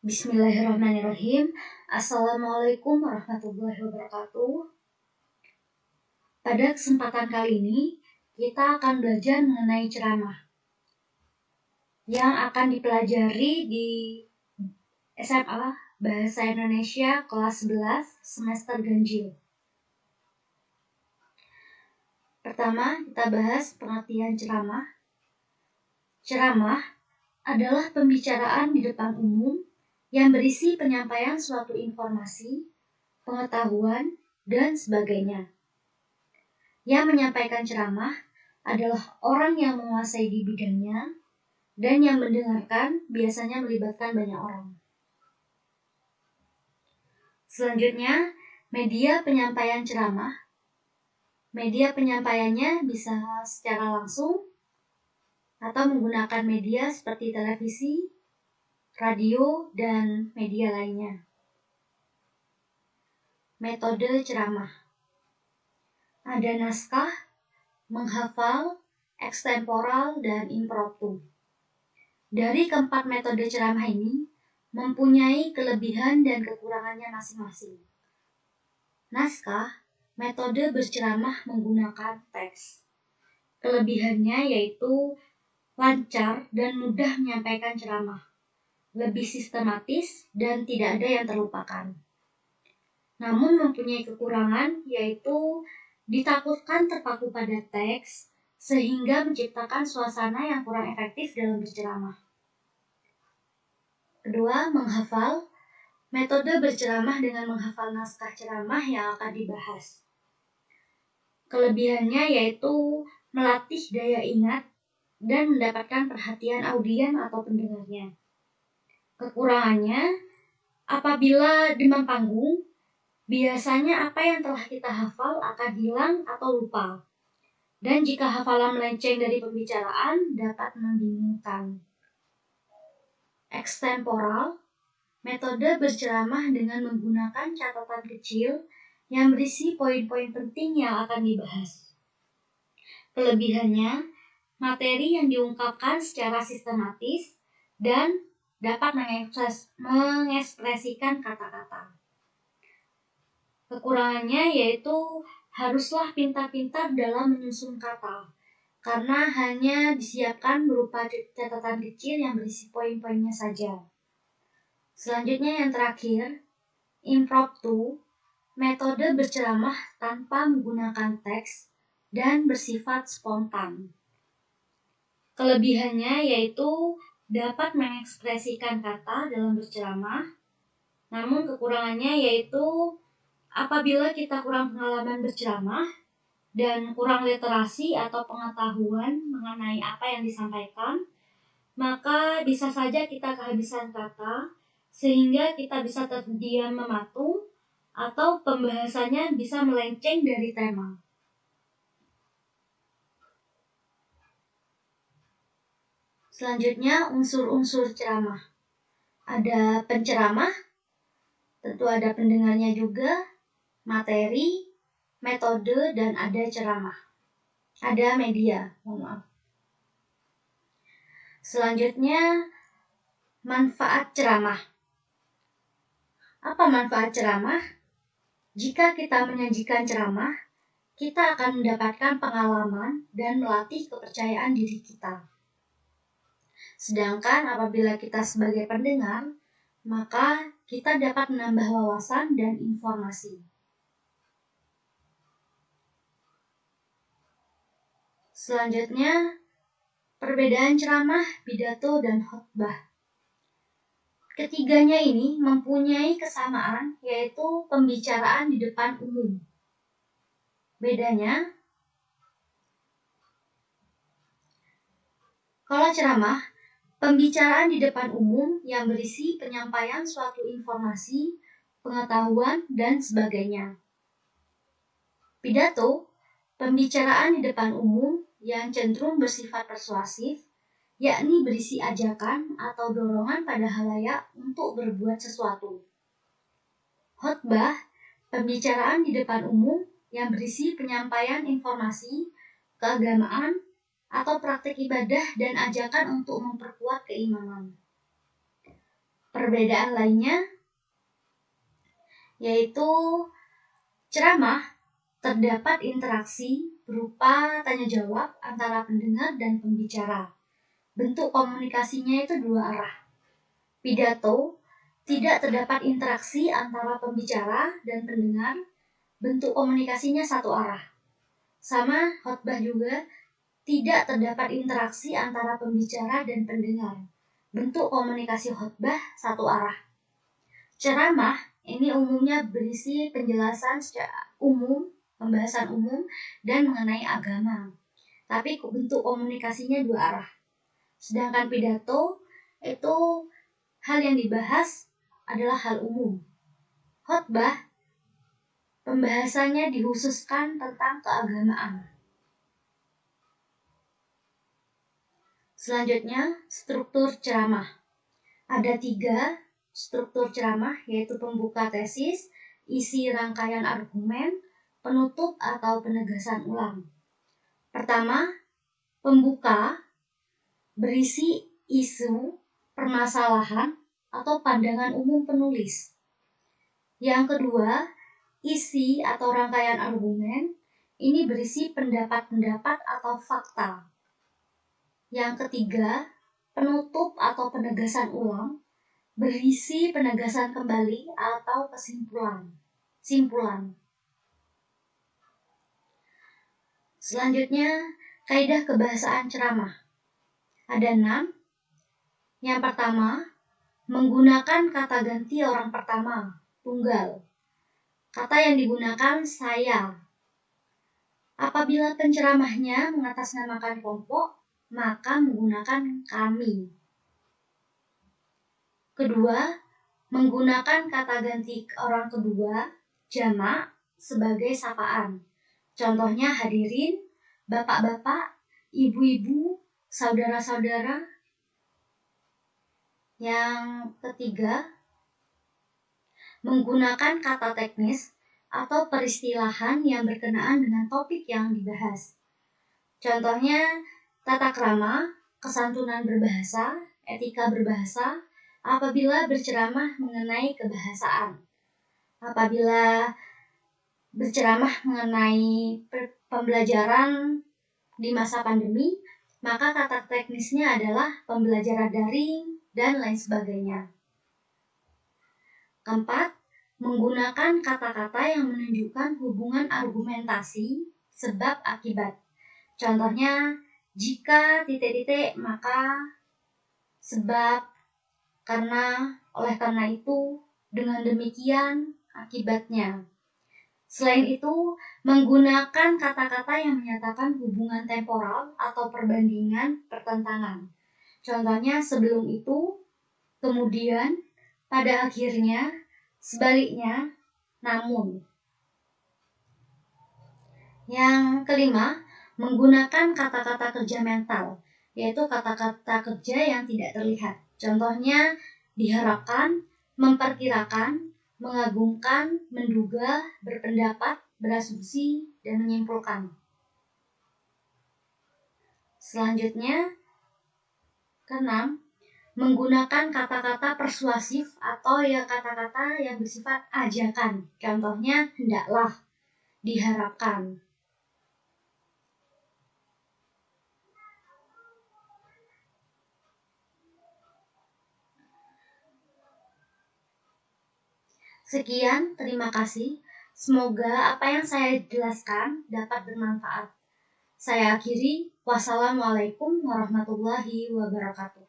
Bismillahirrahmanirrahim. Assalamualaikum warahmatullahi wabarakatuh. Pada kesempatan kali ini, kita akan belajar mengenai ceramah yang akan dipelajari di SMA Bahasa Indonesia kelas 11 semester ganjil. Pertama, kita bahas pengertian ceramah. Ceramah adalah pembicaraan di depan umum yang berisi penyampaian suatu informasi, pengetahuan, dan sebagainya. Yang menyampaikan ceramah adalah orang yang menguasai di bidangnya, dan yang mendengarkan biasanya melibatkan banyak orang. Selanjutnya, media penyampaian ceramah. Media penyampaiannya bisa secara langsung atau menggunakan media seperti televisi, radio, dan media lainnya. Metode ceramah. Ada naskah, menghafal, ekstemporal, dan impromptu. Dari keempat metode ceramah ini mempunyai kelebihan dan kekurangannya masing-masing. Naskah, metode berceramah menggunakan teks. Kelebihannya yaitu lancar dan mudah menyampaikan ceramah, lebih sistematis dan tidak ada yang terlupakan. Namun mempunyai kekurangan yaitu ditakutkan terpaku pada teks sehingga menciptakan suasana yang kurang efektif dalam berceramah. Kedua, menghafal. Metode berceramah dengan menghafal naskah ceramah yang akan dibahas. Kelebihannya yaitu melatih daya ingat dan mendapatkan perhatian audien atau pendengarnya. Kekurangannya, apabila demam panggung, biasanya apa yang telah kita hafal akan hilang atau lupa. Dan jika hafalan melenceng dari pembicaraan, dapat membingungkan. Ekstemporal, metode berceramah dengan menggunakan catatan kecil yang berisi poin-poin penting yang akan dibahas. Kelebihannya, materi yang diungkapkan secara sistematis dan dapat mengekspresikan kata-kata. Kekurangannya yaitu haruslah pintar-pintar dalam menyusun kata, karena hanya disiapkan berupa catatan kecil yang berisi poin-poinnya saja. Selanjutnya yang terakhir, impromptu, metode berceramah tanpa menggunakan teks dan bersifat spontan. Kelebihannya yaitu dapat mengekspresikan kata dalam berceramah, namun kekurangannya yaitu apabila kita kurang pengalaman berceramah dan kurang literasi atau pengetahuan mengenai apa yang disampaikan, maka bisa saja kita kehabisan kata sehingga kita bisa terdiam mematung atau pembahasannya bisa melenceng dari tema. Selanjutnya, unsur-unsur ceramah. Ada penceramah, tentu ada pendengarnya juga, materi, metode, dan ada ceramah. Ada media, maaf. Selanjutnya, manfaat ceramah. Apa manfaat ceramah? Jika kita menyajikan ceramah, kita akan mendapatkan pengalaman dan melatih kepercayaan diri kita. Sedangkan apabila kita sebagai pendengar, maka kita dapat menambah wawasan dan informasi. Selanjutnya, perbedaan ceramah, pidato, dan khotbah. Ketiganya ini mempunyai kesamaan, yaitu pembicaraan di depan umum. Bedanya, kalau ceramah, pembicaraan di depan umum yang berisi penyampaian suatu informasi, pengetahuan, dan sebagainya. Pidato, pembicaraan di depan umum yang cenderung bersifat persuasif, yakni berisi ajakan atau dorongan pada halayak untuk berbuat sesuatu. Khotbah, pembicaraan di depan umum yang berisi penyampaian informasi, keagamaan, atau praktik ibadah dan ajakan untuk memperkuat keimanan. Perbedaan lainnya yaitu ceramah terdapat interaksi berupa tanya jawab antara pendengar dan pembicara. Bentuk komunikasinya itu dua arah. Pidato tidak terdapat interaksi antara pembicara dan pendengar, bentuk komunikasinya satu arah. Sama khotbah juga tidak terdapat interaksi antara pembicara dan pendengar, bentuk komunikasi khotbah satu arah. Ceramah ini umumnya berisi penjelasan secara umum, pembahasan umum, dan mengenai agama. Tapi bentuk komunikasinya dua arah. Sedangkan pidato itu hal yang dibahas adalah hal umum. Khotbah pembahasannya dikhususkan tentang keagamaan. Selanjutnya, struktur ceramah. Ada 3 struktur ceramah, yaitu pembuka tesis, isi rangkaian argumen, penutup atau penegasan ulang. Pertama, pembuka berisi isu, permasalahan, atau pandangan umum penulis. Yang kedua, isi atau rangkaian argumen ini berisi pendapat-pendapat atau fakta. Yang ketiga, penutup atau penegasan ulang berisi penegasan kembali atau simpulan. Selanjutnya, kaidah kebahasaan ceramah. Ada 6. Yang pertama, menggunakan kata ganti orang pertama, tunggal. Kata yang digunakan saya. Apabila penceramahnya mengatasnamakan kelompok, maka menggunakan kami. Kedua, menggunakan kata ganti orang kedua, jamak, sebagai sapaan. Contohnya hadirin, bapak-bapak, ibu-ibu, saudara-saudara. Yang ketiga, menggunakan kata teknis atau peristilahan yang berkenaan dengan topik yang dibahas. Contohnya tata krama, kesantunan berbahasa, etika berbahasa, apabila berceramah mengenai kebahasaan. Apabila berceramah mengenai pembelajaran di masa pandemi, maka kata teknisnya adalah pembelajaran daring dan lain sebagainya. Keempat, menggunakan kata-kata yang menunjukkan hubungan argumentasi sebab akibat. Contohnya, jika ... maka sebab, karena, oleh karena itu, dengan demikian akibatnya. Selain itu, menggunakan kata-kata yang menyatakan hubungan temporal atau perbandingan pertentangan. Contohnya sebelum itu, kemudian, pada akhirnya, sebaliknya, namun. Yang kelima, menggunakan kata-kata kerja mental, yaitu kata-kata kerja yang tidak terlihat. Contohnya, diharapkan, memperkirakan, mengagumkan, menduga, berpendapat, berasumsi, dan menyimpulkan. Selanjutnya, keenam, menggunakan kata-kata persuasif atau kata-kata yang bersifat ajakan. Contohnya, hendaklah, diharapkan. Sekian, terima kasih. Semoga apa yang saya jelaskan dapat bermanfaat. Saya akhiri. Wassalamualaikum warahmatullahi wabarakatuh.